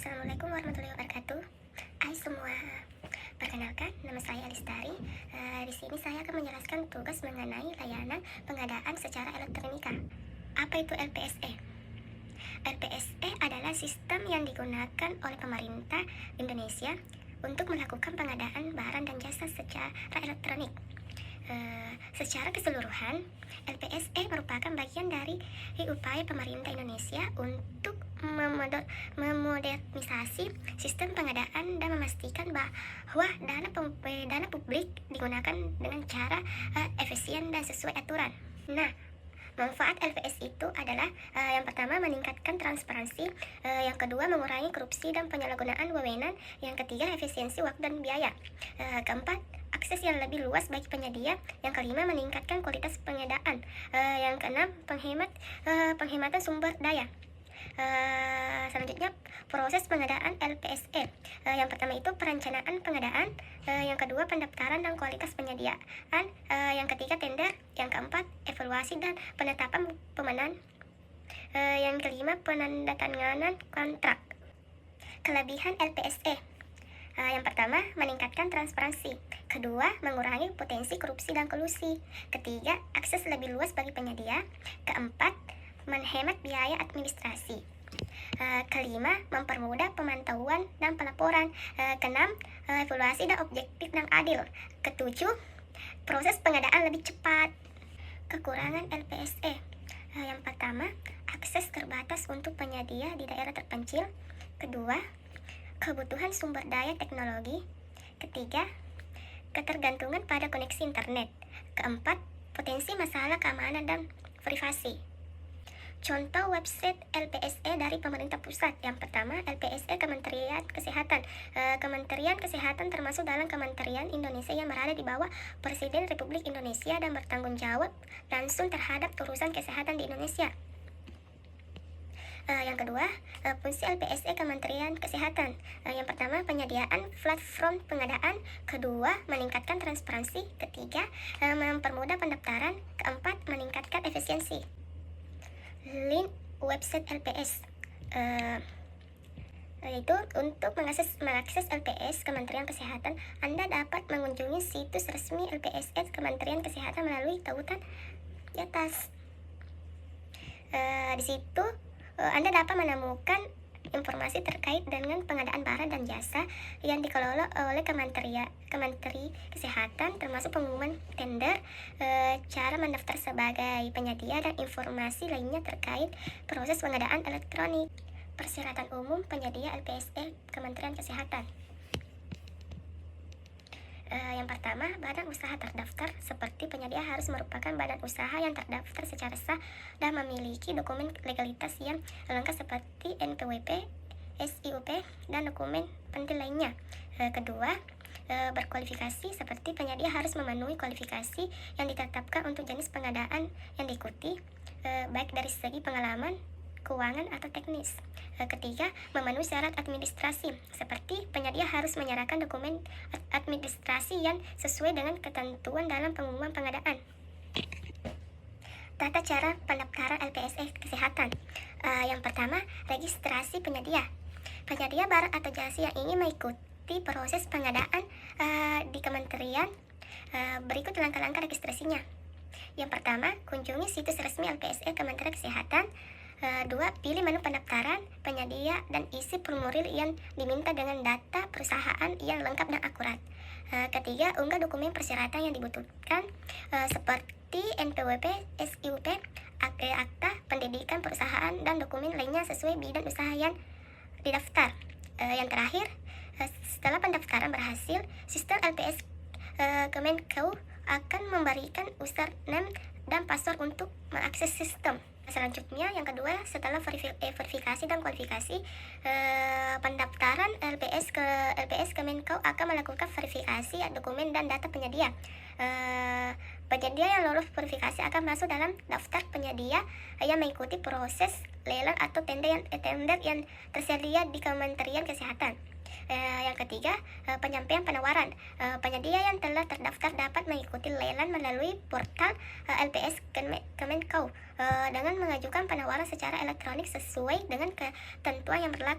Assalamualaikum warahmatullahi wabarakatuh. Hai semua, perkenalkan nama saya Alistari. Di sini saya akan menjelaskan tugas mengenai layanan pengadaan secara elektronika. Apa itu LPSE? LPSE adalah sistem yang digunakan oleh pemerintah Indonesia untuk melakukan pengadaan barang dan jasa secara elektronik. Secara keseluruhan, LPSE merupakan bagian dari upaya pemerintah Indonesia untuk memodernisasi sistem pengadaan dan memastikan bahwa dana publik digunakan dengan cara efisien dan sesuai aturan. Nah, manfaat LPS itu adalah yang pertama meningkatkan transparansi, yang kedua mengurangi korupsi dan penyalahgunaan wewenang, yang ketiga efisiensi waktu dan biaya, keempat akses yang lebih luas bagi penyedia, yang kelima meningkatkan kualitas pengadaan, yang keenam penghematan sumber daya. Selanjutnya proses pengadaan LPSE. Yang pertama itu perencanaan pengadaan, yang kedua pendaftaran dan kualitas penyediaan, yang ketiga tender, yang keempat evaluasi dan penetapan pemenang, yang kelima penandatanganan kontrak. Kelebihan LPSE. Yang pertama, meningkatkan transparansi. Kedua, mengurangi potensi korupsi dan kolusi. Ketiga, akses lebih luas bagi penyedia. Keempat, menghemat biaya administrasi. Kelima, mempermudah pemantauan dan pelaporan. Keenam, evaluasi dan objektif dan adil. Ketujuh, proses pengadaan lebih cepat. Kekurangan LPSE. Yang pertama, akses terbatas untuk penyedia di daerah terpencil. Kedua, kebutuhan sumber daya teknologi. Ketiga, ketergantungan pada koneksi internet. Keempat, potensi masalah keamanan dan privasi. Contoh website LPSE dari pemerintah pusat. Yang pertama, LPSE Kementerian Kesehatan. Kementerian Kesehatan termasuk dalam Kementerian Indonesia yang berada di bawah Presiden Republik Indonesia dan bertanggung jawab langsung terhadap urusan kesehatan di Indonesia. Yang kedua, fungsi LPSE Kementerian Kesehatan. Yang pertama, penyediaan platform pengadaan. Kedua, meningkatkan transparansi. Ketiga, mempermudah pendaftaran. Keempat, meningkatkan efisiensi. Link website LPS, yaitu untuk mengakses LPS Kementerian Kesehatan, Anda dapat mengunjungi situs resmi LPSE Kementerian Kesehatan melalui tautan di atas. Di situ Anda dapat menemukan informasi terkait dengan pengadaan barang dan jasa yang dikelola oleh Kementeri Kesehatan, termasuk pengumuman tender, cara mendaftar sebagai penyedia, dan informasi lainnya terkait proses pengadaan elektronik. Persyaratan umum penyedia LPSE Kementerian Kesehatan. Yang pertama, badan usaha terdaftar seperti penyedia harus merupakan badan usaha yang terdaftar secara sah dan memiliki dokumen legalitas yang lengkap seperti NPWP, SIUP, dan dokumen penting lainnya. Kedua, berkualifikasi seperti penyedia harus memenuhi kualifikasi yang ditetapkan untuk jenis pengadaan yang diikuti, baik dari segi pengalaman, keuangan, atau teknis. Ketiga, memenuhi syarat administrasi seperti penyedia harus menyerahkan dokumen administrasi yang sesuai dengan ketentuan dalam pengumuman pengadaan. Tata cara pendaftaran LPSE Kesehatan. Yang pertama, registrasi penyedia. Penyedia barang atau jasa yang ingin mengikuti proses pengadaan di kementerian, berikut langkah-langkah registrasinya. Yang pertama, kunjungi situs resmi LPSE Kementerian Kesehatan. Dua, pilih menu pendaftaran penyedia dan isi formulir yang diminta dengan data perusahaan yang lengkap dan akurat. Ketiga, unggah dokumen persyaratan yang dibutuhkan seperti NPWP, SIUP, akta pendidikan perusahaan, dan dokumen lainnya sesuai bidang usaha yang didaftar. Yang terakhir, setelah pendaftaran berhasil, sistem LPS Kemenkeu akan memberikan username dan password untuk mengakses sistem. Selanjutnya, yang kedua, setelah verifikasi dan kualifikasi, pendaftaran LPS Kemenkeu akan melakukan verifikasi dokumen dan data penyedia. Penyedia yang lolos verifikasi akan masuk dalam daftar penyedia yang mengikuti proses lelang atau tender yang tersedia di Kementerian Kesehatan. Yang ketiga, penyampaian penawaran. Penyedia yang telah terdaftar dapat mengikuti lelang melalui portal LPS Kemenkeu dengan mengajukan penawaran secara elektronik sesuai dengan ketentuan yang berlaku.